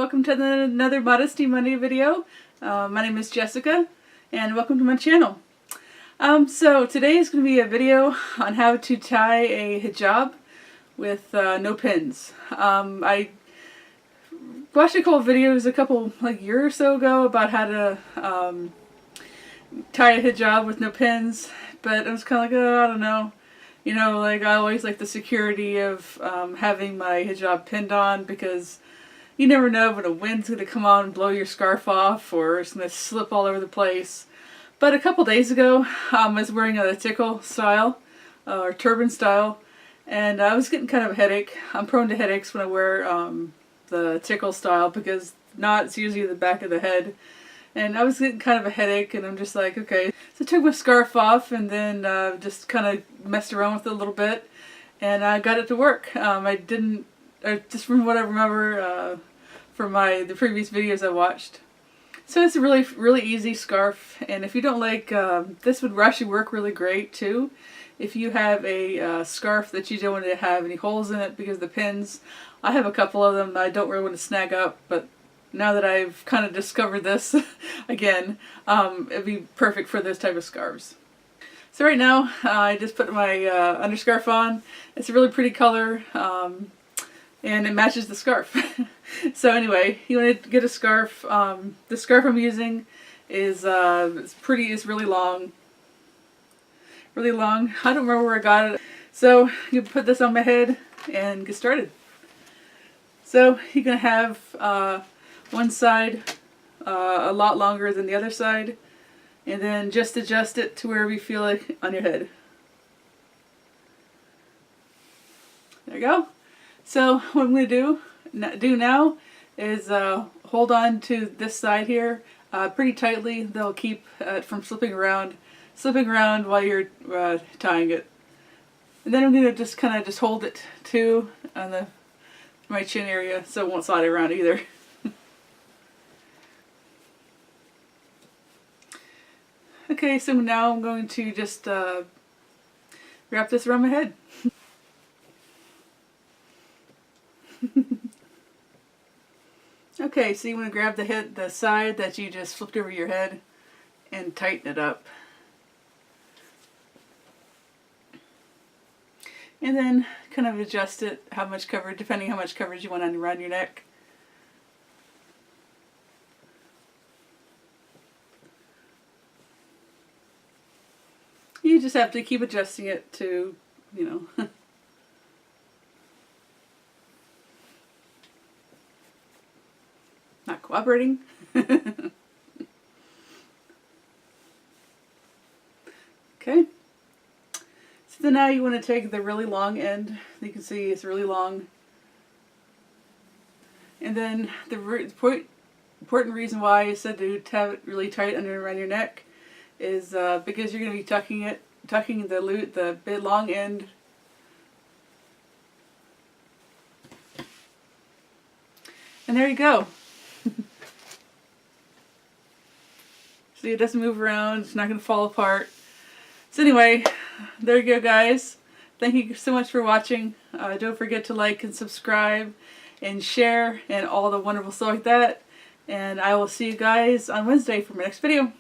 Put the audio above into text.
welcome to another Modesty Monday video. My name is Jessica and welcome to my channel. So today is going to be a video on how to tie a hijab with no pins. I watched a couple videos a year or so ago about how to tie a hijab with no pins, but I was kind of like, oh, I don't know. You know, like I always like the security of having my hijab pinned on, because you never know when a wind's going to come on and blow your scarf off, or it's going to slip all over the place. But a couple days ago, I was wearing a tickle style, or turban style, and I was getting kind of a headache. I'm prone to headaches when I wear the tickle style, because it's usually the back of the head. And I was getting kind of a headache, and I'm just like, okay. So I took my scarf off and then just kind of messed around with it a little bit, and I got it to work. Just from what I remember from the previous videos I watched. So it's a really easy scarf, and if you don't like, this would actually work really great too. If you have a scarf that you don't want to have any holes in it because of the pins. I have a couple of them that I don't really want to snag up, but now that I've kind of discovered this again, it'd be perfect for this type of scarves. So right now, I just put my underscarf on. It's a really pretty color, and it matches the scarf. So anyway, you want to get a scarf. The scarf I'm using is it's really long. Really long. I don't remember where I got it. So you put this on my head and get started. So you're going to have one side a lot longer than the other side, and then just adjust it to wherever you feel it on your head. There you go. So what I'm going to do now is hold on to this side here pretty tightly. They'll keep it from slipping around while you're tying it. And then I'm going to just kind of hold it too on my chin area, so it won't slide around either. Okay, so now I'm going to just wrap this around my head. Okay, so you want to grab the side that you just flipped over your head and tighten it up. And then kind of adjust it, depending how much coverage you want around your neck. You just have to keep adjusting it to, you know. Not cooperating. Okay. So now you want to take the really long end. You can see it's really long. And then the important reason why I said to have it really tight around your neck is because you're going to be tucking the big long end. And there you go. See, it doesn't move around. It's not going to fall apart. So anyway, there you go, guys. Thank you so much for watching. Don't forget to like and subscribe and share and all the wonderful stuff like that. And I will see you guys on Wednesday for my next video.